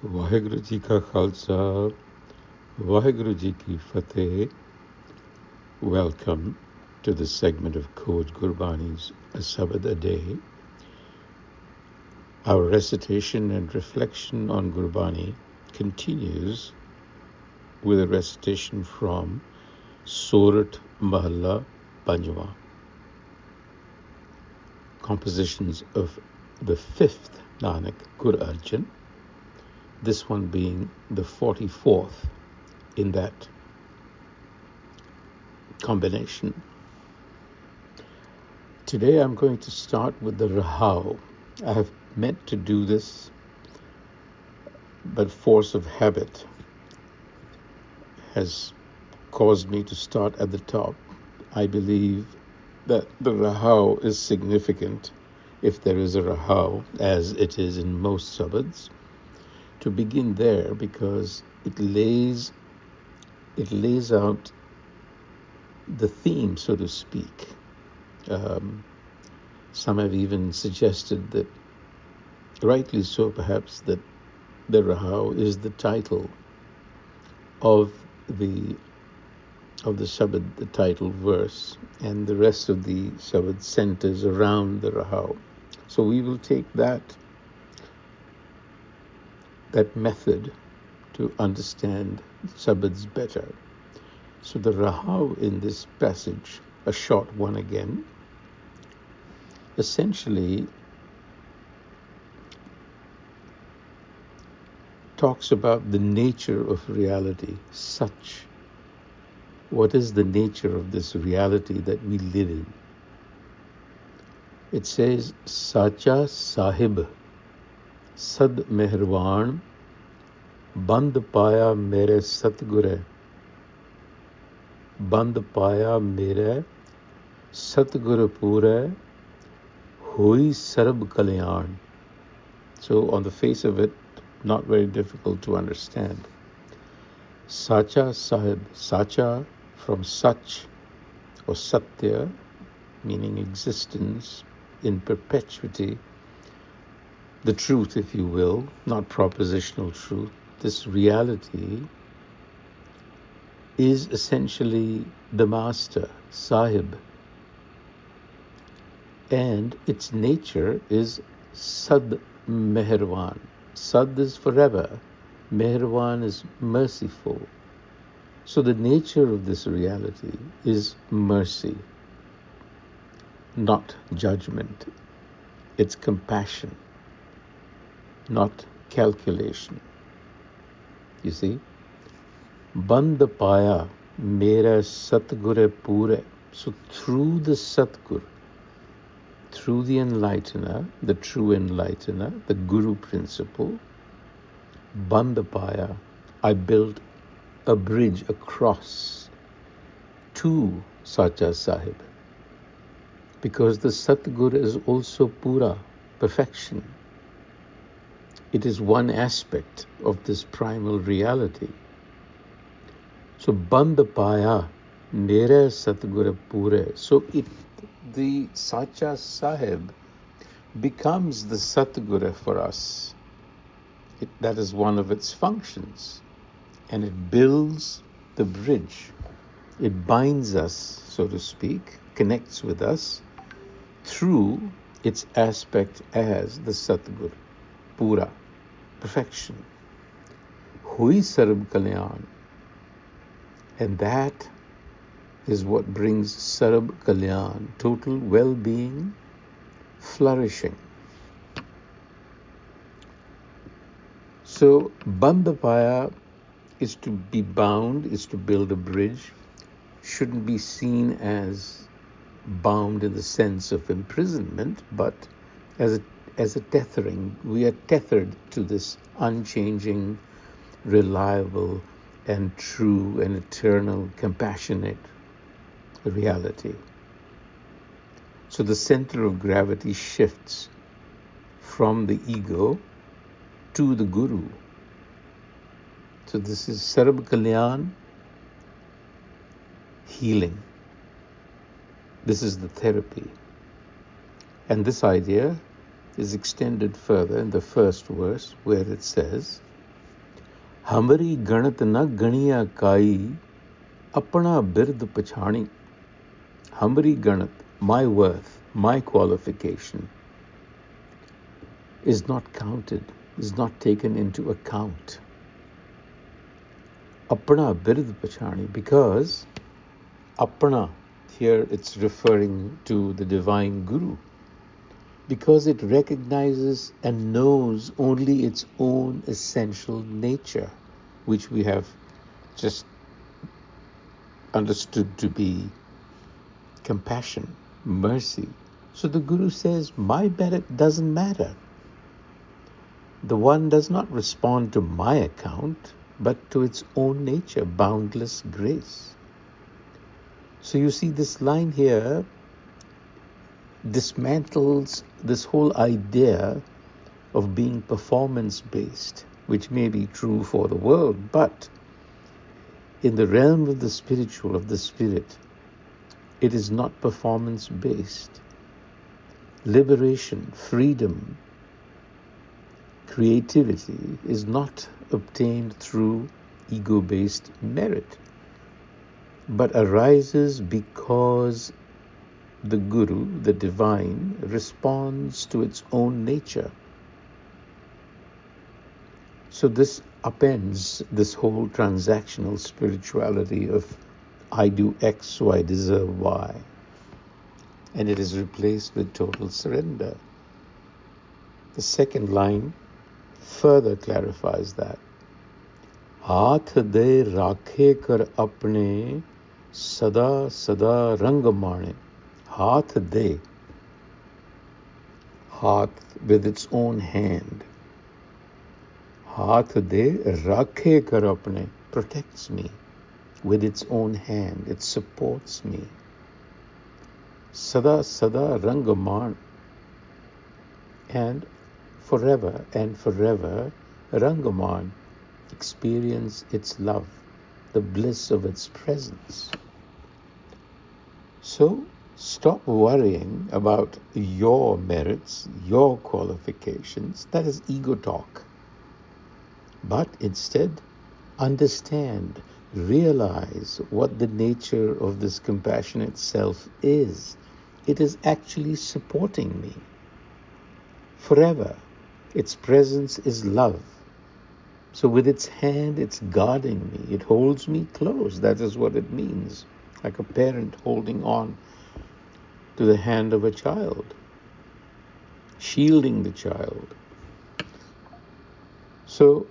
वाहिगुरु जी का खालसा, वाहिगुरु जी की fateh. Welcome to the segment of Code Gurbani's a-sabad-a-day. Our recitation and reflection on Gurbani continues with a recitation from Surat Mahalla Panjwa, compositions of the fifth Nanak Gur Arjan, this one being the 44th in that combination. Today I'm going to start with the Rahau. I have meant to do this, but force of habit has caused me to start at the top. I believe that the Rahau is significant, if there is a Rahau, as it is in most sabads, to begin there, because it lays out the theme, so to speak. Some have even suggested that, rightly so perhaps, that the Rahau is the title of the Shabad, the title verse, and the rest of the Shabad centers around the Rahau. So we will take that method to understand Shabads better. So the Rahau in this passage, a short one again, essentially talks about the nature of reality, such. What is the nature of this reality that we live in? It says, Sacha Sahib, Sad Mehrwan, Band Paya Mere Satgure, Band Paya Mere Satgure Pure, Hui Sarab Kalyan. So on the face of it, not very difficult to understand. Sacha Sahib, Sacha from Sach or Satya, meaning existence in perpetuity, the truth, if you will, not propositional truth. This reality is essentially the master, Sahib, and its nature is Sad Meherwan. Sad is forever, Meherwan is merciful. So the nature of this reality is mercy, not judgment. It's compassion, not calculation. You see? Band Paya Mera Satgure Pure. So through the Satgur, through the enlightener, the true enlightener, the Guru principle, Band Paya, I built a bridge across to Sacha Sahib, because the Satgur is also Pura, perfection. It is one aspect of this primal reality. So Band Paya Nere Satgura Pure. So the Sacha Sahib becomes the Satguru for us. That is one of its functions. And it builds the bridge. It binds us, so to speak, connects with us through its aspect as the Satguru, Pura, perfection. Hui Sarab Kalyan. And that is what brings Sarab Kalyan, total well-being, flourishing. So Bandapaya is to be bound, is to build a bridge, shouldn't be seen as bound in the sense of imprisonment, but as a tethering. We are tethered to this unchanging, reliable, and true and eternal, compassionate reality. So the center of gravity shifts from the ego to the Guru. So this is Sarab Kalyan, healing. This is the therapy. And this idea is extended further in the first verse, where it says, Hamri Ganat na Gania Kaie, apna bird pachani. Hamri Ganat, my worth, my qualification, is not counted, is not taken into account. Apna bird pachani, because apna, here it's referring to the divine Guru, because it recognizes and knows only its own essential nature, which we have just understood to be compassion, mercy. So the Guru says, my merit doesn't matter. The one does not respond to my account, but to its own nature, boundless grace. So you see, this line here dismantles this whole idea of being performance-based, which may be true for the world, but in the realm of the spiritual, of the spirit, it is not performance-based. Liberation, freedom, creativity is not obtained through ego-based merit, but arises because the Guru, the divine, responds to its own nature. So this upends this whole transactional spirituality of I do X, so I deserve Y. And it is replaced with total surrender. The second line further clarifies that. Haath de rakhe kar apne sada sada rang mane. Haath de, heart with its own hand. Haath de rakhe kar apne, protects me with its own hand. It supports me. Sada sada rangaman, and forever rangaman, experience its love, the bliss of its presence. So stop worrying about your merits, your qualifications. That is ego talk. But instead, understand, realize what the nature of this compassionate self is. It is actually supporting me forever. Its presence is love. So with its hand, it's guarding me. It holds me close. That is what it means. Like a parent holding on to the hand of a child, shielding the child. So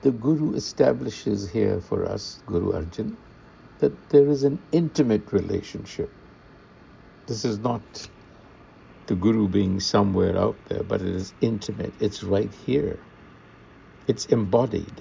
the Guru establishes here for us, Guru Arjan, that there is an intimate relationship. This is not the Guru being somewhere out there, but it is intimate. It's right here. It's embodied.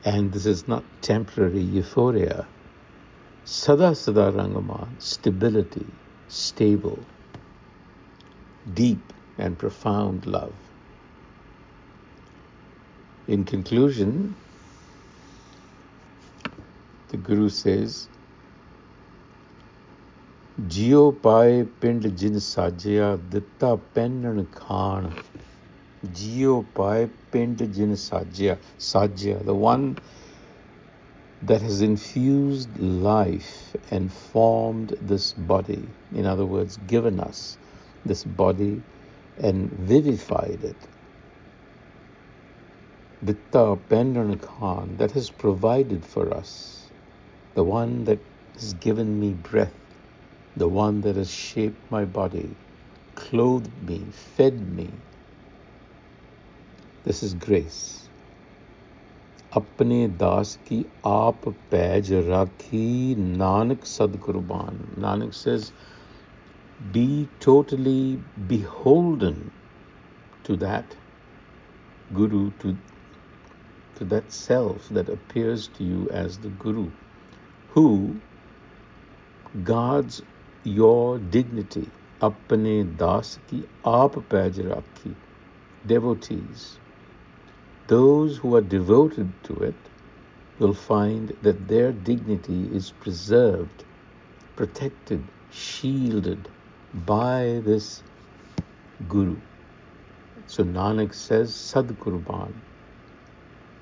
And this is not temporary euphoria. Sada sada rangaman, stability, stable, deep and profound love. In conclusion, the Guru says, Jio pae pind jin sajya ditta pennan khan. Jio pae pind jin sajya, the one that has infused life and formed this body. In other words, given us this body and vivified it. Ditta pennan khan, that has provided for us. The one that has given me breath. The one that has shaped my body, clothed me, fed me. This is grace. Apne das ki aap paij rakhi Nanak Sadgurban. Nanak says, be totally beholden to that Guru, to that self that appears to you as the Guru, who guards your dignity. Apne das ki aap paij rakhi. Devotees, those who are devoted to it, will find that their dignity is preserved, protected, shielded by this Guru. So Nanak says, Sad Qurban,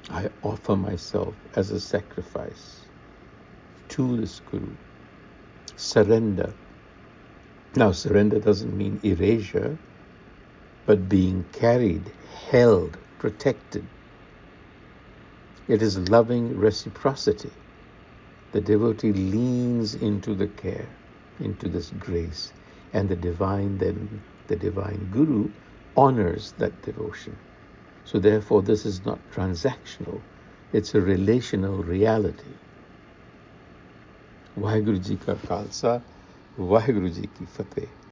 I offer myself as a sacrifice to this Guru. Surrender. Now, surrender doesn't mean erasure, but being carried, held, protected. It is loving reciprocity. The devotee leans into the care, into this grace, and the divine Guru honors that devotion. So therefore, this is not transactional. It's a relational reality. Vaheguru Ji Ka Khalsa, Vaheguru Ji Ki Fateh.